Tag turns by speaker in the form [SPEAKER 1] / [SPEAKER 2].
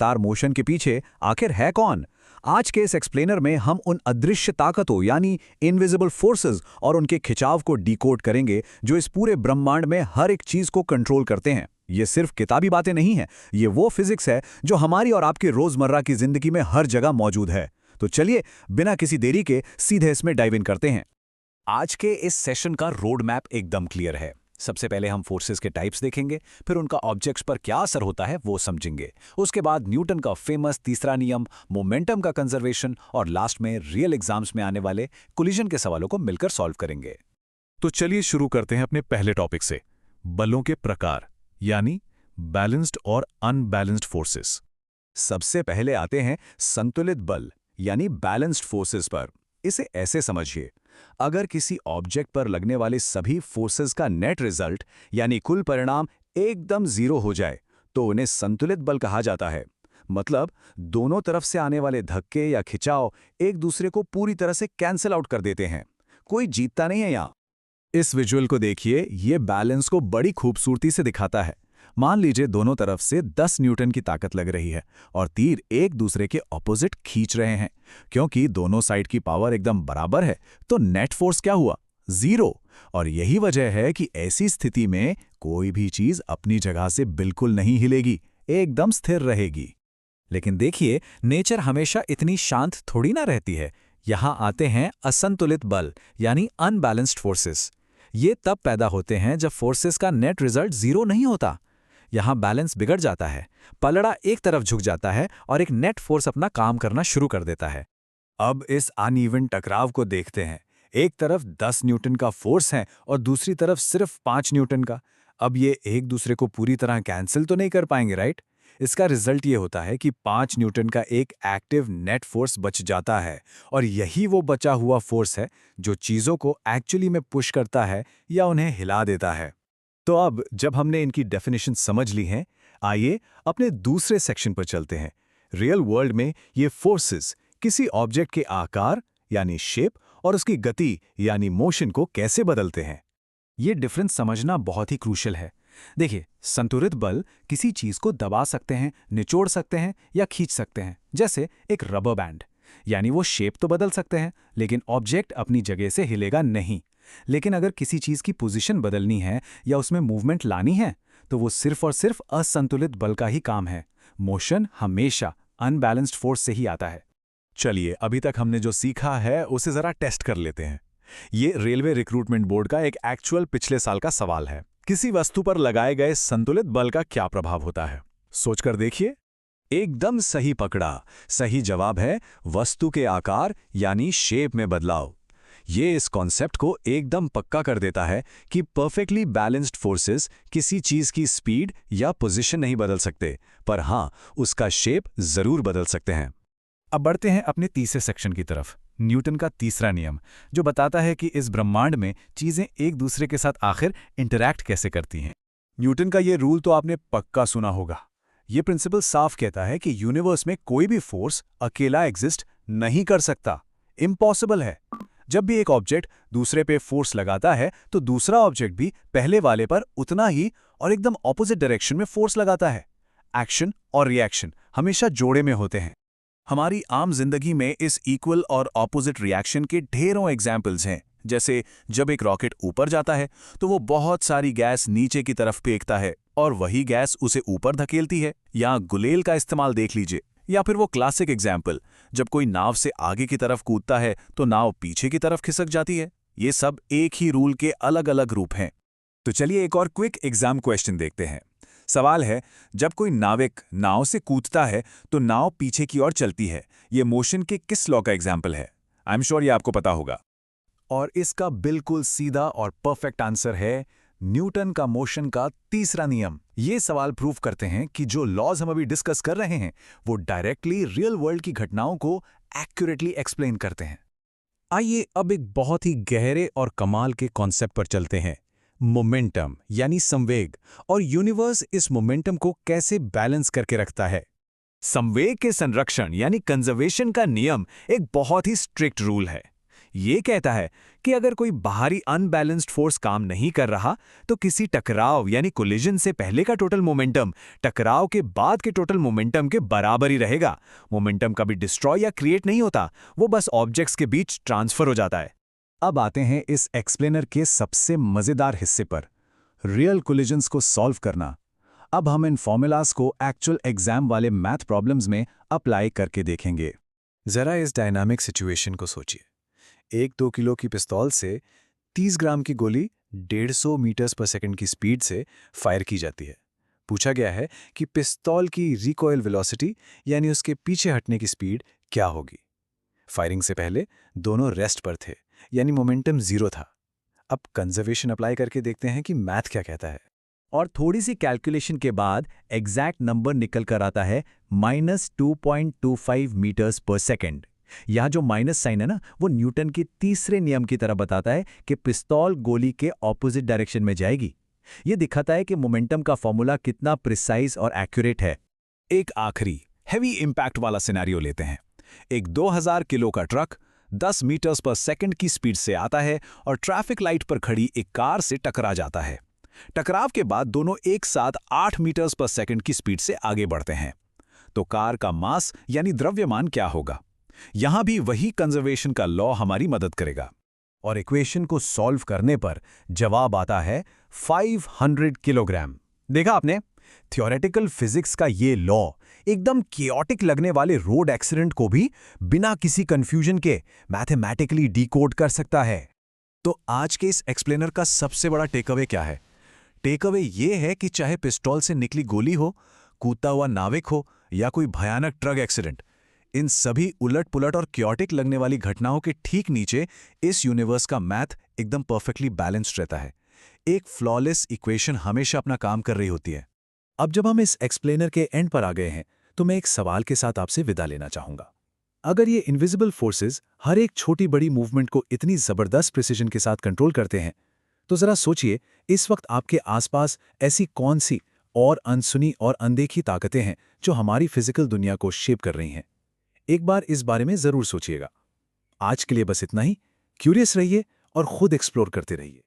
[SPEAKER 1] तार मोशन के पीछे आखिर है कौन? आज के इस एक्सप्लेनर में हम उन अदृश्य ताकतों यानी इनविजिबल फोर्सेस और उनके खिंचाव को डिकोड करेंगे जो इस पूरे ब्रह्मांड में हर एक चीज को कंट्रोल करते हैं। ये सिर्फ किताबी बातें नहीं हैं, ये वो फिजिक्स है जो हमारी और आपकी रोजमर्रा की जिंदगी में हर जगह मौजूद है। तो चलिए बिना किसी देरी के सीधे इसमें डाइव इन करते हैं। आज के इस सेशन का रोड मैप एकदम क्लियर है। सबसे पहले हम फोर्सेस के टाइप्स देखेंगे, फिर उनका ऑब्जेक्ट्स पर क्या असर होता है वो समझेंगे। उसके बाद न्यूटन का फेमस तीसरा नियम, मोमेंटम का कंजर्वेशन और लास्ट में रियल एग्जाम्स में आने वाले कोलिजन के सवालों को मिलकर सॉल्व करेंगे।
[SPEAKER 2] तो चलिए शुरू करते हैं अपने पहले टॉपिक से, बलों के प्रकार यानी बैलेंस्ड और अनबैलेंस्ड फोर्सेस।
[SPEAKER 1] सबसे पहले आते हैं संतुलित बल यानी बैलेंस्ड फोर्सेस पर। इसे ऐसे समझिए, अगर किसी ऑब्जेक्ट पर लगने वाले सभी फोर्सेस का नेट रिजल्ट यानी कुल परिणाम एकदम जीरो हो जाए तो उन्हें संतुलित बल कहा जाता है। मतलब दोनों तरफ से आने वाले धक्के या खिंचाव एक दूसरे को पूरी तरह से कैंसिल आउट कर देते हैं। कोई जीतता नहीं है यहां। इस विजुअल को देखिए, ये बैलेंस को बड़ी खूबसूरती से दिखाता है। मान लीजिए दोनों तरफ से 10 न्यूटन की ताकत लग रही है और तीर एक दूसरे के ऑपोजिट खींच रहे हैं। क्योंकि दोनों साइड की पावर एकदम बराबर है तो नेट फोर्स क्या हुआ? 0। और यही वजह है कि ऐसी स्थिति में कोई भी चीज अपनी जगह से बिल्कुल नहीं हिलेगी, एकदम स्थिर रहेगी। लेकिन देखिए, नेचर हमेशा इतनी शांत थोड़ी ना रहती है। यहां आते हैं असंतुलित बल यानी अनबैलेंस्ड फोर्सेस। ये तब पैदा होते हैं जब फोर्सेस का नेट रिजल्ट 0 नहीं होता। यहां बैलेंस बिगड़ जाता है, पलड़ा एक तरफ झुक जाता है और एक नेट फोर्स अपना काम करना शुरू कर देता है। अब इस अनइवन टकराव को देखते हैं। एक तरफ 10 न्यूटन का फोर्स है और दूसरी तरफ सिर्फ 5 न्यूटन का। अब ये एक दूसरे को पूरी तरह कैंसिल तो नहीं कर पाएंगे, राइट? इसका रिजल्ट ये होता है कि 5 न्यूटन का एक एक्टिव नेट फोर्स बच जाता है और यही वो बचा हुआ फोर्स है जो चीज़ों को एक्चुअली में पुश करता है या उन्हें हिला देता है। तो अब जब हमने इनकी डेफिनेशन समझ ली हैं, आइए अपने दूसरे सेक्शन पर चलते हैं। रियल वर्ल्ड में ये फोर्सेस किसी ऑब्जेक्ट के आकार यानी शेप और उसकी गति यानी मोशन को कैसे बदलते हैं। ये डिफरेंस समझना बहुत ही क्रूशियल है। देखिए, संतुलित बल किसी चीज को दबा सकते हैं, निचोड़ सकते हैं या खींच सकते हैं, जैसे एक रबर बैंड। यानी वो शेप तो बदल सकते हैं लेकिन ऑब्जेक्ट अपनी जगह से हिलेगा नहीं। लेकिन अगर किसी चीज की पोजीशन बदलनी है या उसमें मूवमेंट लानी है तो वो सिर्फ और सिर्फ असंतुलित बल का ही काम है। मोशन हमेशा अनबैलेंस्ड फोर्स से ही आता है।
[SPEAKER 2] चलिए, अभी तक हमने जो सीखा है उसे जरा टेस्ट कर लेते हैं। ये रेलवे रिक्रूटमेंट बोर्ड का एक एक्चुअल पिछले साल का सवाल है। किसी वस्तु पर लगाए गए संतुलित बल का क्या प्रभाव होता है? सोचकर देखिए।
[SPEAKER 1] एकदम सही पकड़ा। सही जवाब है वस्तु के आकार यानी शेप में बदलाव। ये इस कॉन्सेप्ट को एकदम पक्का कर देता है कि परफेक्टली बैलेंस्ड फोर्सेस किसी चीज की स्पीड या पोजीशन नहीं बदल सकते, पर हां, उसका शेप जरूर बदल सकते हैं।
[SPEAKER 2] अब बढ़ते हैं अपने तीसरे सेक्शन की तरफ, न्यूटन का तीसरा नियम, जो बताता है कि इस ब्रह्मांड में चीजें एक दूसरे के साथ आखिर इंटरैक्ट कैसे करती हैं।
[SPEAKER 1] न्यूटन का ये रूल तो आपने पक्का सुना होगा। ये प्रिंसिपल साफ कहता है कि यूनिवर्स में कोई भी फोर्स अकेला एग्जिस्ट नहीं कर सकता, इम्पॉसिबल है। जब भी एक ऑब्जेक्ट दूसरे पे फोर्स लगाता है तो दूसरा ऑब्जेक्ट भी पहले वाले पर उतना ही और एकदम ऑपोजिट डायरेक्शन में फोर्स लगाता है। एक्शन और रिएक्शन हमेशा जोड़े में होते हैं। हमारी आम जिंदगी में इस इक्वल और ऑपोजिट रिएक्शन के ढेरों एग्जाम्पल्स हैं। जैसे जब एक रॉकेट ऊपर जाता है तो वो बहुत सारी गैस नीचे की तरफ फेंकता है और वही गैस उसे ऊपर धकेलती है। यहाँ गुलेल का इस्तेमाल देख लीजिए। या फिर वो क्लासिक एग्जाम्पल, जब कोई नाव से आगे की तरफ कूदता है तो नाव पीछे की तरफ खिसक जाती है। ये सब एक ही रूल के अलग अलग रूप हैं। तो चलिए एक और क्विक एग्जाम क्वेश्चन देखते हैं। सवाल है, जब कोई नाविक नाव से कूदता है तो नाव पीछे की ओर चलती है। ये मोशन के किस लॉ का एग्जाम्पल है? आई एम श्योर ये आपको पता होगा। और इसका बिल्कुल सीधा और परफेक्ट आंसर है न्यूटन का मोशन का तीसरा नियम। ये सवाल प्रूव करते हैं कि जो लॉज हम अभी डिस्कस कर रहे हैं वो डायरेक्टली रियल वर्ल्ड की घटनाओं को एक्यूरेटली एक्सप्लेन करते हैं। आइए अब एक बहुत ही गहरे और कमाल के कॉन्सेप्ट पर चलते हैं, मोमेंटम यानी संवेग, और यूनिवर्स इस मोमेंटम को कैसे बैलेंस करके रखता है। संवेग के संरक्षण यानी कंजर्वेशन का नियम एक बहुत ही स्ट्रिक्ट रूल है। ये कहता है कि अगर कोई बाहरी अनबैलेंस्ड फोर्स काम नहीं कर रहा तो किसी टकराव यानी कोलिजन से पहले का टोटल मोमेंटम टकराव के बाद के टोटल मोमेंटम के बराबर ही रहेगा। मोमेंटम कभी डिस्ट्रॉय या क्रिएट नहीं होता, वो बस ऑब्जेक्ट्स के बीच ट्रांसफर हो जाता है। अब आते हैं इस एक्सप्लेनर के सबसे मजेदार हिस्से पर, रियल कोलिजन्स को सॉल्व करना। अब हम इन फॉर्मूलाज को एक्चुअल एग्जाम वाले मैथ प्रॉब्लम्स में अप्लाई करके देखेंगे।
[SPEAKER 2] जरा इस डायनामिक सिचुएशन को सोचिए। 1-2 किलो की पिस्तौल से 30 ग्राम की गोली 150 मीटर्स पर सेकंड की स्पीड से फायर की जाती है। पूछा गया है कि पिस्तौल की रिकॉइल वेलोसिटी यानी उसके पीछे हटने की स्पीड क्या होगी। फायरिंग से पहले दोनों रेस्ट पर थे, यानी मोमेंटम 0 था। अब कंजर्वेशन अप्लाई करके देखते हैं कि मैथ क्या कहता है।
[SPEAKER 1] और थोड़ी सी कैलकुलेशन के बाद एग्जैक्ट नंबर निकल कर आता है -2.25 मीटर्स पर सेकेंड। यहाँ जो माइनस साइन है ना, वो न्यूटन के तीसरे नियम की तरह बताता है कि पिस्तौल गोली के ऑपोजिट डायरेक्शन में जाएगी। ये दिखाता है कि मोमेंटम का फॉर्मूला कितना प्रिसाइज और एक्यूरेट है।
[SPEAKER 2] एक आखिरी हैवी इंपैक्ट वाला सिनेरियो लेते हैं। एक 2000 किलो का ट्रक 10 मीटर्स पर सेकंड की स्पीड से आता है और ट्रैफिक लाइट पर खड़ी एक कार से टकरा जाता है। टकराव के बाद दोनों एक साथ 8 मीटर्स पर सेकंड की स्पीड से आगे बढ़ते हैं। तो कार का मास यानी द्रव्यमान क्या होगा? यहां भी वही कंजर्वेशन का लॉ हमारी मदद करेगा।
[SPEAKER 1] और इक्वेशन को सॉल्व करने पर जवाब आता है 500 किलोग्राम। देखा आपने, थियोरेटिकल फिजिक्स का ये लॉ एकदम कियोटिक लगने वाले रोड एक्सीडेंट को भी बिना किसी कंफ्यूजन के मैथमेटिकली डिकोड कर सकता है।
[SPEAKER 2] तो आज के इस एक्सप्लेनर का सबसे बड़ा टेकअवे क्या है? टेकअवे ये है कि चाहे पिस्टॉल से निकली गोली हो, कूदता हुआ नाविक हो या कोई भयानक ट्रक एक्सीडेंट, इन सभी उलट पुलट और क्योटिक लगने वाली घटनाओं के ठीक नीचे इस यूनिवर्स का मैथ एकदम परफेक्टली बैलेंस्ड रहता है। एक फ्लॉलेस इक्वेशन हमेशा अपना काम कर रही होती है। अब जब हम इस एक्सप्लेनर के एंड पर आ गए हैं, तो मैं एक सवाल के साथ आपसे विदा लेना चाहूंगा। अगर ये इनविजिबल फोर्सेस हर एक छोटी बड़ी मूवमेंट को इतनी जबरदस्त प्रिसिजन के साथ कंट्रोल करते हैं, तो जरा सोचिए इस वक्त आपके आसपास ऐसी कौन सी और अनसुनी और अनदेखी ताकतें हैं जो हमारी फिजिकल दुनिया को शेप कर रही हैं। एक बार इस बारे में जरूर सोचिएगा। आज के लिए बस इतना ही। क्यूरियस रहिए और खुद एक्सप्लोर करते रहिए।